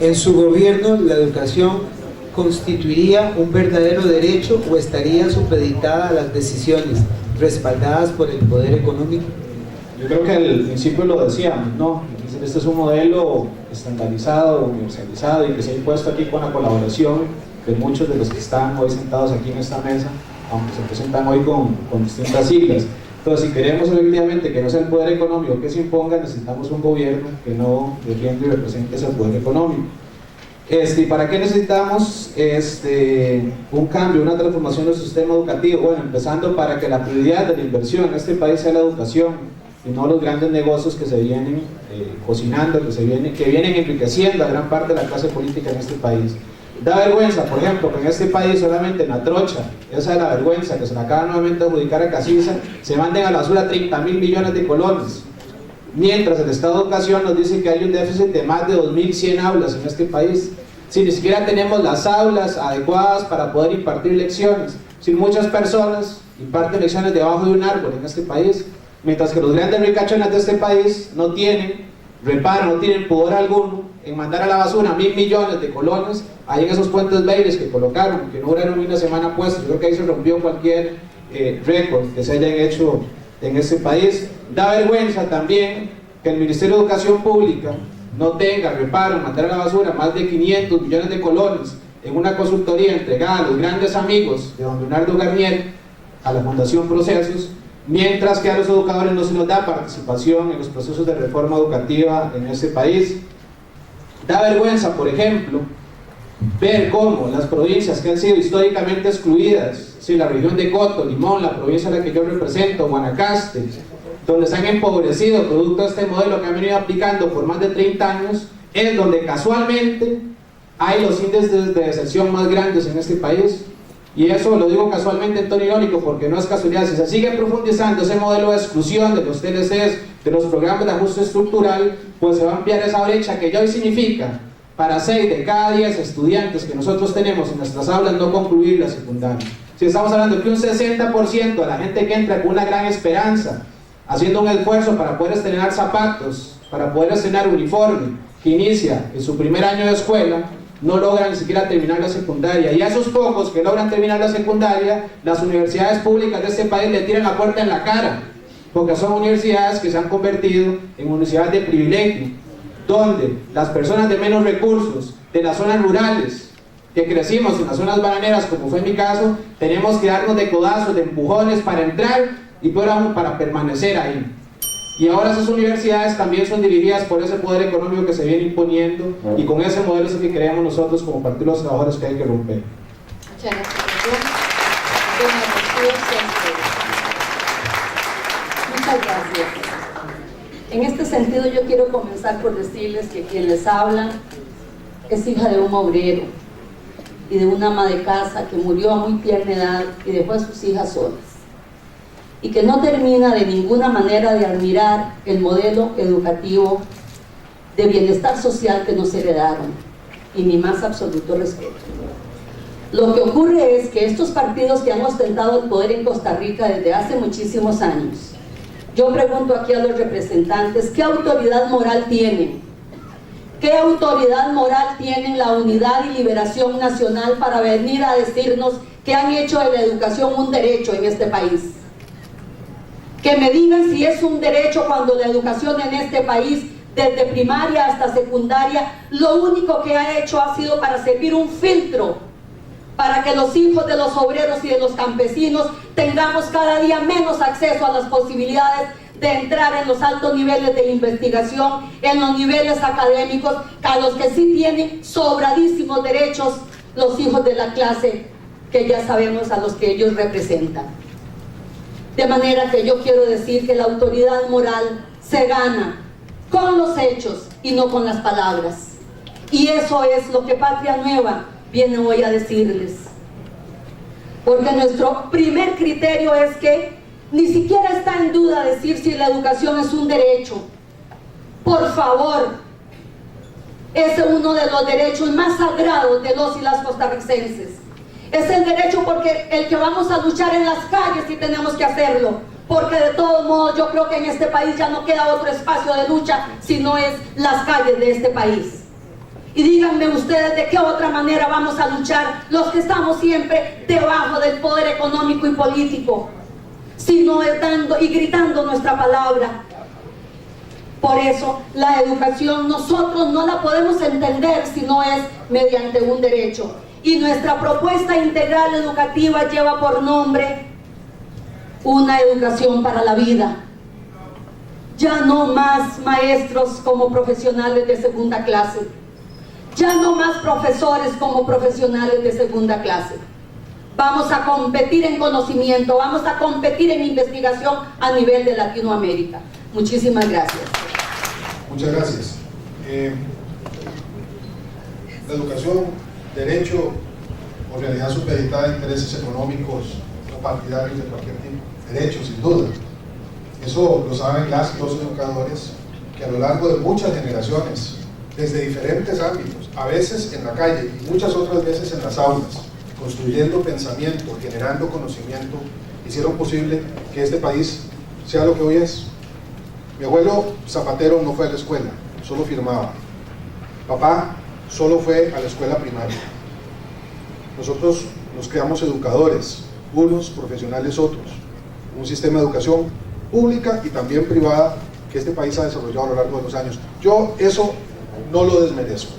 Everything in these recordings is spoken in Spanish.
¿En su gobierno la educación constituiría un verdadero derecho o estaría supeditada a las decisiones respaldadas por el poder económico? Yo creo que al principio lo decíamos, ¿no? Este es un modelo estandarizado, universalizado y que se ha impuesto aquí con la colaboración de muchos de los que están hoy sentados aquí en esta mesa, aunque se presentan hoy con distintas siglas. Entonces, si queremos efectivamente que no sea el poder económico que se imponga, necesitamos un gobierno que no defienda y represente ese poder económico. ¿Y para qué necesitamos un cambio, una transformación del sistema educativo? Bueno, empezando para que la prioridad de la inversión en este país sea la educación y no los grandes negocios que se vienen cocinando, que vienen enriqueciendo a gran parte de la clase política en este país. Da vergüenza, por ejemplo, que en este país solamente en la trocha, esa es la vergüenza que se le acaba nuevamente de adjudicar a Casisa, se manden a la basura 30.000 millones de colones, mientras el Estado de Educación nos dice que hay un déficit de más de 2.100 aulas en este país, si ni siquiera tenemos las aulas adecuadas para poder impartir lecciones, si muchas personas imparten lecciones debajo de un árbol en este país, mientras que los grandes ricachones de este país no tienen reparo, no tienen pudor alguno en mandar a la basura 1.000 millones de colones ahí en esos puentes Bailey que colocaron, que no duraron ni una semana puestos. Yo creo que ahí se rompió cualquier récord que se hayan hecho en este país. Da vergüenza también que el Ministerio de Educación Pública no tenga reparo en mandar a la basura más de 500 millones de colones en una consultoría entregada a los grandes amigos de don Leonardo Garnier, a la Fundación Procesos, mientras que a los educadores no se nos da participación en los procesos de reforma educativa en este país. Da vergüenza, por ejemplo, ver cómo las provincias que han sido históricamente excluidas, si la región de Coto, Limón, la provincia a la que yo represento, Guanacaste, donde se han empobrecido producto de este modelo que han venido aplicando por más de 30 años, es donde casualmente hay los índices de deserción más grandes en este país. Y eso lo digo casualmente en tono irónico porque no es casualidad. Si se sigue profundizando ese modelo de exclusión de los TLCs, de los programas de ajuste estructural, pues se va a ampliar esa brecha que ya hoy significa para 6 de cada 10 estudiantes que nosotros tenemos en nuestras aulas no concluir la secundaria. Si estamos hablando de que un 60% de la gente que entra con una gran esperanza, haciendo un esfuerzo para poder estrenar zapatos, para poder estrenar uniforme, que inicia en su primer año de escuela, no logran ni siquiera terminar la secundaria, y a esos pocos que logran terminar la secundaria, las universidades públicas de este país le tiran la puerta en la cara, porque son universidades que se han convertido en universidades de privilegio, donde las personas de menos recursos, de las zonas rurales, que crecimos en las zonas bananeras, como fue mi caso, tenemos que darnos de codazos, de empujones para entrar y peor aún para permanecer ahí. Y ahora esas universidades también son dirigidas por ese poder económico que se viene imponiendo, y con ese modelo es el que creemos nosotros como Partido de los Trabajadores que hay que romper. Muchas gracias. Muchas gracias. En este sentido yo quiero comenzar por decirles que quien les habla es hija de un obrero y de una ama de casa que murió a muy tierna edad y dejó a sus hijas solas, y que no termina de ninguna manera de admirar el modelo educativo de bienestar social que nos heredaron, y mi más absoluto respeto. Lo que ocurre es que estos partidos que han ostentado el poder en Costa Rica desde hace muchísimos años, yo pregunto aquí a los representantes, ¿qué autoridad moral tienen? ¿Qué autoridad moral tienen la Unidad y Liberación Nacional para venir a decirnos que han hecho de la educación un derecho en este país? Que me digan si es un derecho cuando la educación en este país, desde primaria hasta secundaria, lo único que ha hecho ha sido para servir un filtro para que los hijos de los obreros y de los campesinos tengamos cada día menos acceso a las posibilidades de entrar en los altos niveles de investigación, en los niveles académicos, a los que sí tienen sobradísimos derechos los hijos de la clase que ya sabemos a los que ellos representan. De manera que yo quiero decir que la autoridad moral se gana con los hechos y no con las palabras. Y eso es lo que Patria Nueva viene hoy a decirles. Porque nuestro primer criterio es que ni siquiera está en duda decir si la educación es un derecho. Por favor, es uno de los derechos más sagrados de los y las costarricenses. Es el derecho porque el que vamos a luchar en las calles y tenemos que hacerlo, porque de todos modos yo creo que en este país ya no queda otro espacio de lucha si no es las calles de este país. Y díganme ustedes de qué otra manera vamos a luchar los que estamos siempre debajo del poder económico y político, si no es dando y gritando nuestra palabra. Por eso la educación nosotros no la podemos entender si no es mediante un derecho. Y nuestra propuesta integral educativa lleva por nombre una educación para la vida. Ya no más maestros como profesionales de segunda clase. Ya no más profesores como profesionales de segunda clase. Vamos a competir en conocimiento, vamos a competir en investigación a nivel de Latinoamérica. Muchísimas gracias. Muchas gracias. La educación, derecho o realidad supeditada a intereses económicos o partidarios de cualquier tipo. Derecho, sin duda. Eso lo saben las y los educadores que a lo largo de muchas generaciones, desde diferentes ámbitos, a veces en la calle y muchas otras veces en las aulas, construyendo pensamiento, generando conocimiento, hicieron posible que este país sea lo que hoy es. Mi abuelo Zapatero no fue a la escuela, solo firmaba. Papá solo fue a la escuela primaria. Nosotros nos creamos educadores, unos profesionales otros. Un sistema de educación pública y también privada que este país ha desarrollado a lo largo de los años. Yo eso no lo desmerezco.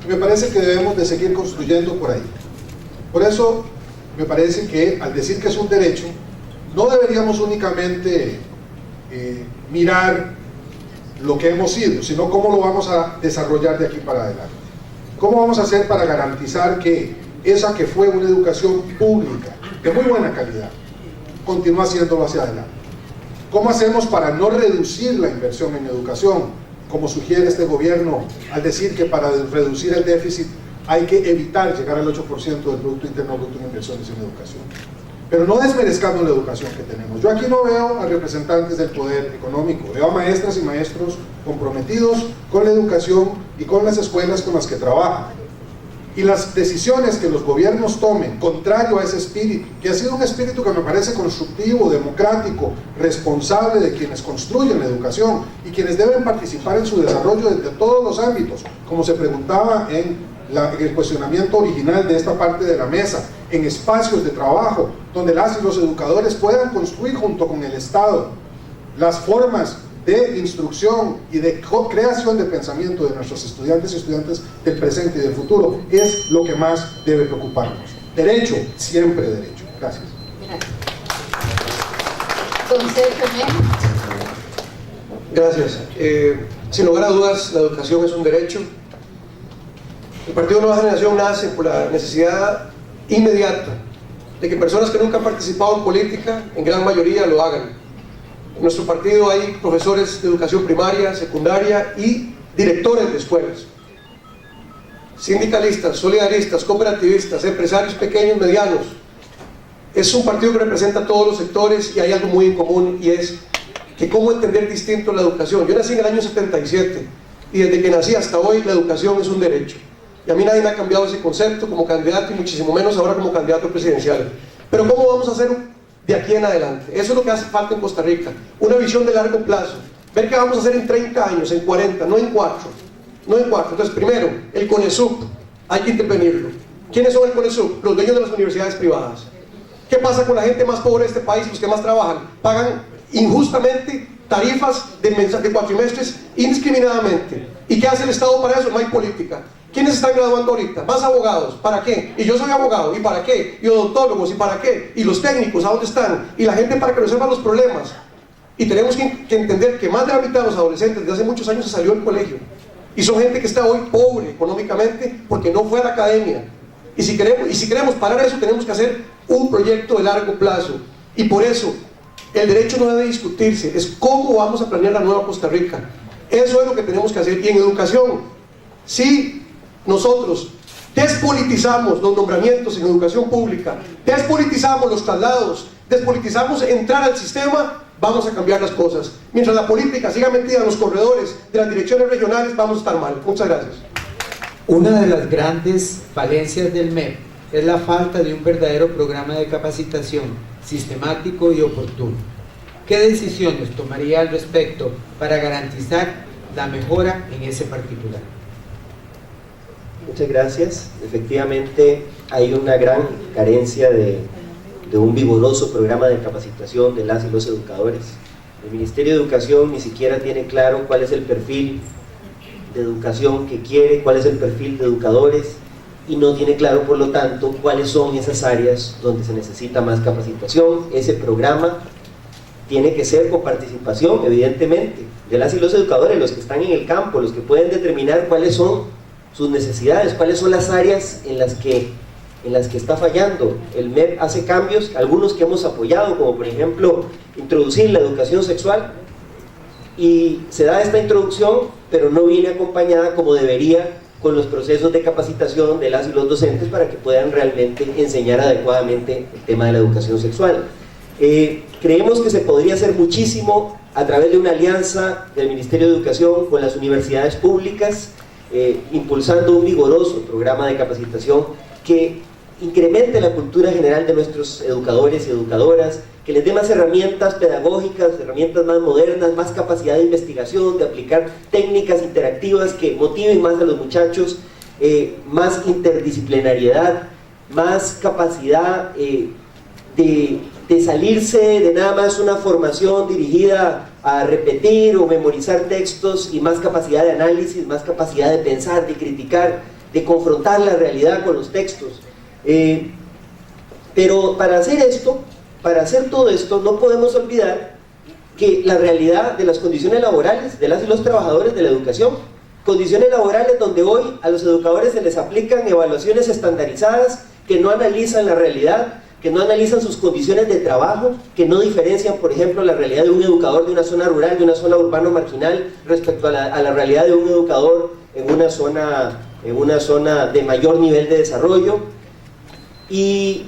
Me parece que debemos de seguir construyendo por ahí. Por eso me parece que al decir que es un derecho, no deberíamos únicamente mirar lo que hemos sido, sino cómo lo vamos a desarrollar de aquí para adelante. ¿Cómo vamos a hacer para garantizar que esa que fue una educación pública de muy buena calidad continúa haciéndolo hacia adelante? ¿Cómo hacemos para no reducir la inversión en educación, como sugiere este gobierno al decir que para reducir el déficit hay que evitar llegar al 8% del Producto Interno Bruto en inversiones en educación? Pero no desmerezcando la educación que tenemos. Yo aquí no veo a representantes del poder económico, veo a maestras y maestros comprometidos con la educación y con las escuelas con las que trabajan. Y las decisiones que los gobiernos tomen, contrario a ese espíritu, que ha sido un espíritu que me parece constructivo, democrático, responsable de quienes construyen la educación y quienes deben participar en su desarrollo desde todos los ámbitos, como se preguntaba en el cuestionamiento original de esta parte de la mesa, en espacios de trabajo, donde las y los educadores puedan construir junto con el Estado las formas de instrucción y de creación de pensamiento de nuestros estudiantes y estudiantes del presente y del futuro, es lo que más debe preocuparnos. Derecho, siempre derecho. Gracias. Gracias. Sin lugar a dudas, la educación es un derecho. El Partido Nueva Generación nace por la necesidad inmediata de que personas que nunca han participado en política, en gran mayoría lo hagan. En nuestro partido hay profesores de educación primaria, secundaria y directores de escuelas, sindicalistas, solidaristas, cooperativistas, empresarios pequeños, medianos. Es un partido que representa a todos los sectores y hay algo muy en común, y es que cómo entender distinto la educación. Yo nací en el año 77 y desde que nací hasta hoy la educación es un derecho. Y a mí nadie me ha cambiado ese concepto como candidato y muchísimo menos ahora como candidato presidencial. Pero ¿cómo vamos a hacer de aquí en adelante? Eso es lo que hace falta en Costa Rica, una visión de largo plazo, ver qué vamos a hacer en 30 años, en 40, no en 4. Entonces, primero, el CONESUB, hay que intervenirlo. ¿Quiénes son el CONESUB? Los dueños de las universidades privadas. ¿Qué pasa con la gente más pobre de este país, los que más trabajan? Pagan injustamente tarifas de cuatrimestres indiscriminadamente. ¿Y qué hace el Estado para eso? No hay política. ¿Quiénes están graduando ahorita? Más abogados, ¿para qué? Y yo soy abogado, ¿y para qué? Y odontólogos, ¿y para qué? Y los técnicos, ¿a dónde están? Y la gente para que resuelva los problemas. Y tenemos que entender que más de la mitad de los adolescentes desde hace muchos años se salió del colegio. Y son gente que está hoy pobre económicamente porque no fue a la academia. Y si queremos parar eso, tenemos que hacer un proyecto de largo plazo. Y por eso, el derecho no debe discutirse, es cómo vamos a planear la nueva Costa Rica. Eso es lo que tenemos que hacer. Y en educación, sí. Nosotros despolitizamos los nombramientos en educación pública, despolitizamos los traslados, despolitizamos entrar al sistema, vamos a cambiar las cosas. Mientras la política siga metida en los corredores de las direcciones regionales, vamos a estar mal. Muchas gracias. Una de las grandes falencias del MEP es la falta de un verdadero programa de capacitación sistemático y oportuno. ¿Qué decisiones tomaría al respecto para garantizar la mejora en ese particular? Muchas gracias. Efectivamente hay una gran carencia de un vigoroso programa de capacitación de las y los educadores. El Ministerio de Educación ni siquiera tiene claro cuál es el perfil de educación que quiere, cuál es el perfil de educadores, y no tiene claro, por lo tanto, cuáles son esas áreas donde se necesita más capacitación. Ese programa tiene que ser con participación, evidentemente, de las y los educadores, los que están en el campo, los que pueden determinar cuáles son sus necesidades, cuáles son las áreas en las que está fallando. El MEP hace cambios, algunos que hemos apoyado, como por ejemplo introducir la educación sexual, y se da esta introducción, pero no viene acompañada como debería con los procesos de capacitación de las y los docentes para que puedan realmente enseñar adecuadamente el tema de la educación sexual. Creemos que se podría hacer muchísimo a través de una alianza del Ministerio de Educación con las universidades públicas, impulsando un vigoroso programa de capacitación que incremente la cultura general de nuestros educadores y educadoras, que les dé más herramientas pedagógicas, herramientas más modernas, más capacidad de investigación, de aplicar técnicas interactivas que motiven más a los muchachos, más interdisciplinariedad, más capacidad de salirse de nada más una formación dirigida a repetir o memorizar textos, y más capacidad de análisis, más capacidad de pensar, de criticar, de confrontar la realidad con los textos. Pero para hacer esto, para hacer todo esto, no podemos olvidar que la realidad de las condiciones laborales de las y los trabajadores de la educación, condiciones laborales donde hoy a los educadores se les aplican evaluaciones estandarizadas que no analizan la realidad, que no analizan sus condiciones de trabajo, que no diferencian, por ejemplo, la realidad de un educador de una zona rural, de una zona urbano marginal, respecto a la realidad de un educador en una zona de mayor nivel de desarrollo. Y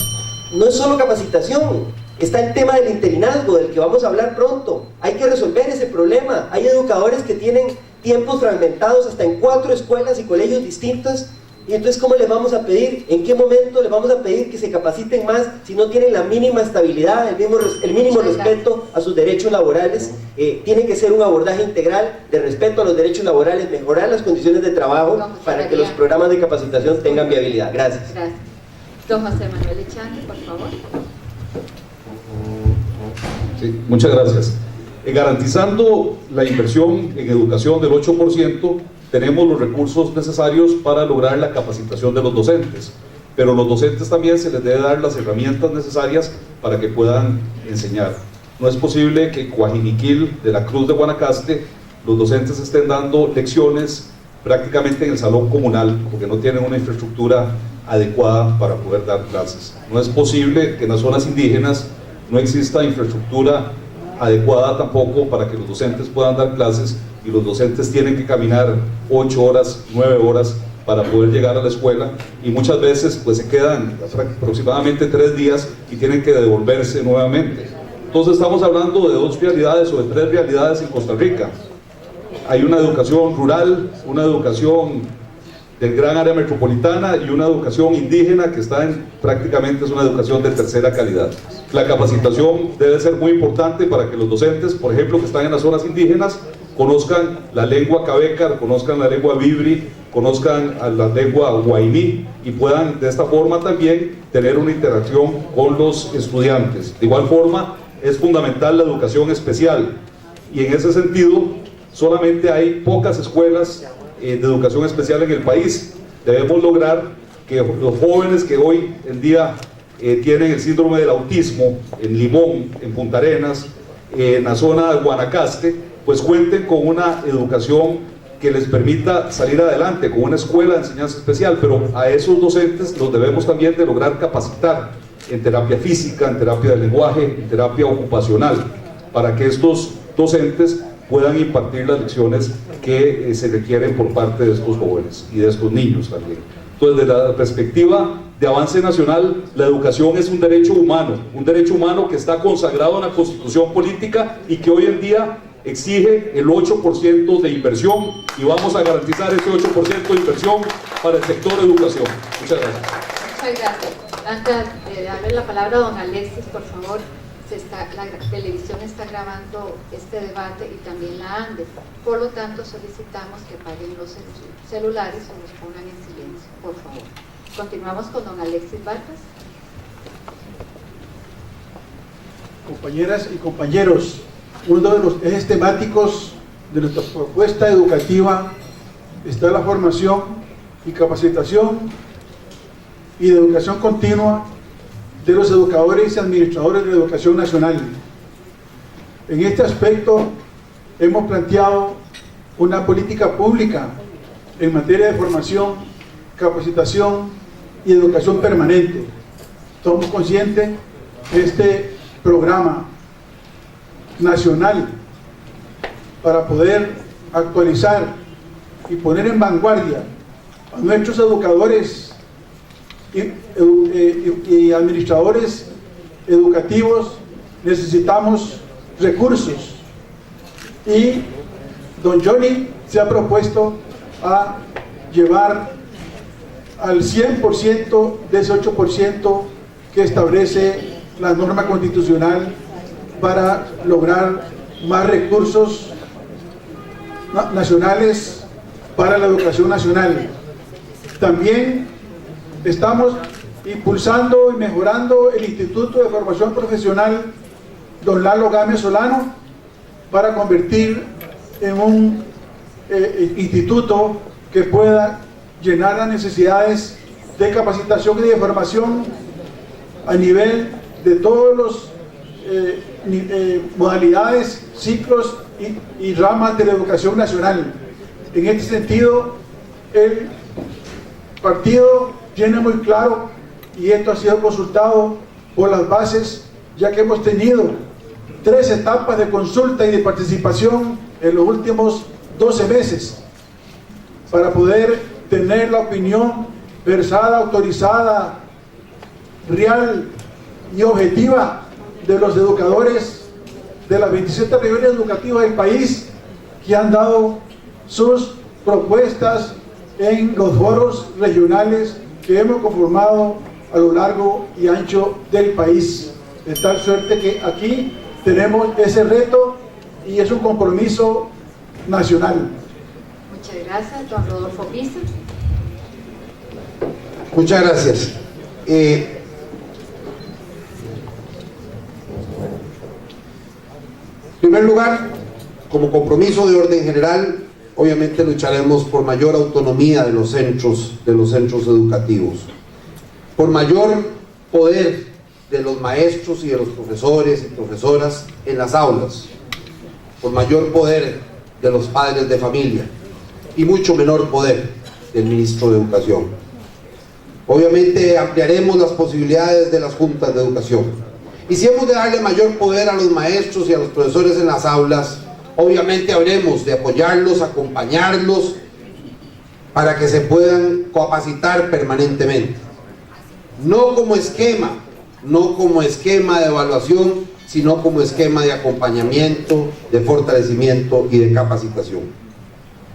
no es solo capacitación, está el tema del interinazgo, del que vamos a hablar pronto. Hay que resolver ese problema. Hay educadores que tienen tiempos fragmentados hasta en 4 escuelas y colegios distintos, y entonces ¿cómo les vamos a pedir? ¿En qué momento les vamos a pedir que se capaciten más si no tienen la mínima estabilidad, el mínimo respeto a sus derechos laborales? Tiene que ser un abordaje integral de respeto a los derechos laborales, mejorar las condiciones de trabajo para que los programas de capacitación tengan viabilidad. Gracias. Gracias. Don José Manuel Echandi, por favor. Sí, muchas gracias. Garantizando la inversión en educación del 8%, tenemos los recursos necesarios para lograr la capacitación de los docentes, pero los docentes también se les debe dar las herramientas necesarias para que puedan enseñar. No es posible que en Coajiniquil de la Cruz de Guanacaste los docentes estén dando lecciones prácticamente en el salón comunal, porque no tienen una infraestructura adecuada para poder dar clases. No es posible que en las zonas indígenas no exista infraestructura adecuada tampoco para que los docentes puedan dar clases, y los docentes tienen que caminar 8 horas, 9 horas para poder llegar a la escuela, y muchas veces pues se quedan aproximadamente 3 días y tienen que devolverse nuevamente. Entonces estamos hablando de 2 realidades o de 3 realidades en Costa Rica. Hay una educación rural, una educación del gran área metropolitana y una educación indígena que está prácticamente es una educación de tercera calidad. La capacitación debe ser muy importante para que los docentes, por ejemplo, que están en las zonas indígenas, conozcan la lengua cabeca, conozcan la lengua bibri, conozcan la lengua guainí, y puedan de esta forma también tener una interacción con los estudiantes. De igual forma, es fundamental la educación especial, y en ese sentido solamente hay pocas escuelas de educación especial en el país. Debemos lograr que los jóvenes que hoy en día tienen el síndrome del autismo en Limón, en Punta Arenas, en la zona de Guanacaste, pues cuenten con una educación que les permita salir adelante, con una escuela de enseñanza especial, pero a esos docentes los debemos también de lograr capacitar en terapia física, en terapia del lenguaje, en terapia ocupacional, para que estos docentes puedan impartir las lecciones que se requieren por parte de estos jóvenes y de estos niños también. Entonces, desde la perspectiva de avance nacional, la educación es un derecho humano que está consagrado en la Constitución política y que hoy en día exige el 8% de inversión, y vamos a garantizar ese 8% de inversión para el sector educación. Muchas gracias. Muchas gracias. Antes de darle la palabra a don Alexis, por favor, la televisión está grabando este debate y también la ANDE, por lo tanto solicitamos que paguen los celulares o los pongan en silencio. por favor. Continuamos con don Alexis Vargas. Compañeras y compañeros, uno de los ejes temáticos de nuestra propuesta educativa está la formación y capacitación y de educación continua de los educadores y administradores de la educación nacional. En este aspecto hemos planteado una política pública en materia de formación, capacitación y educación permanente. Somos conscientes de este programa nacional para poder actualizar y poner en vanguardia a nuestros educadores y administradores educativos. Necesitamos recursos y don Johnny se ha propuesto a llevar al 100% de ese 8% que establece la norma constitucional para lograr más recursos nacionales para la educación nacional. También estamos impulsando y mejorando el Instituto de Formación Profesional Don Lalo Gámez Solano para convertir en un instituto que pueda llenar las necesidades de capacitación y de formación a nivel de todos los modalidades, ciclos y ramas de la educación nacional. En este sentido, el partido tiene muy claro, y esto ha sido consultado por las bases, ya que hemos tenido 3 etapas de consulta y de participación en los últimos 12 meses, para poder tener la opinión versada, autorizada, real y objetiva de los educadores de las 27 regiones educativas del país, que han dado sus propuestas en los foros regionales que hemos conformado a lo largo y ancho del país, de tal suerte que aquí tenemos ese reto y es un compromiso nacional. Muchas gracias, don Rodolfo Pisa. Muchas gracias. En primer lugar, como compromiso de orden general, obviamente lucharemos por mayor autonomía de los centros educativos, por mayor poder de los maestros y de los profesores y profesoras en las aulas, por mayor poder de los padres de familia y mucho menor poder del ministro de Educación. Obviamente ampliaremos las posibilidades de las juntas de educación, y si hemos de darle mayor poder a los maestros y a los profesores en las aulas, obviamente habremos de apoyarlos, acompañarlos para que se puedan capacitar permanentemente, no como esquema de evaluación, sino como esquema de acompañamiento, de fortalecimiento y de capacitación.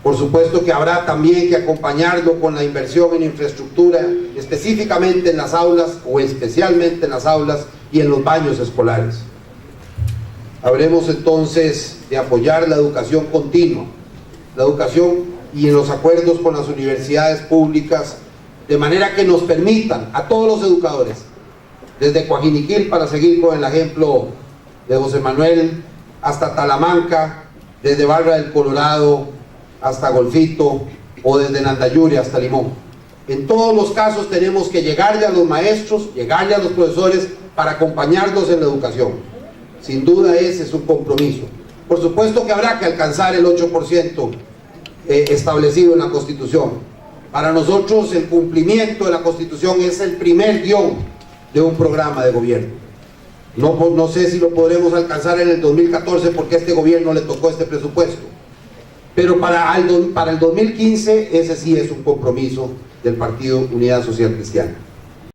Por supuesto que habrá también que acompañarlo con la inversión en infraestructura, específicamente en las aulas, o especialmente en las aulas y en los baños escolares. Habremos entonces de apoyar la educación continua, la educación y en los acuerdos con las universidades públicas, de manera que nos permitan a todos los educadores, desde Coajiniquil, para seguir con el ejemplo de José Manuel, hasta Talamanca, desde Barra del Colorado hasta Golfito, o desde Nandayure hasta Limón. En todos los casos tenemos que llegarle a los maestros, llegarle a los profesores para acompañarlos en la educación. Sin duda ese es un compromiso. Por supuesto que habrá que alcanzar el 8% establecido en la Constitución. Para nosotros el cumplimiento de la Constitución es el primer guión de un programa de gobierno. No sé si lo podremos alcanzar en el 2014 porque a este gobierno le tocó este presupuesto, pero para el 2015 ese sí es un compromiso del Partido Unidad Social Cristiana.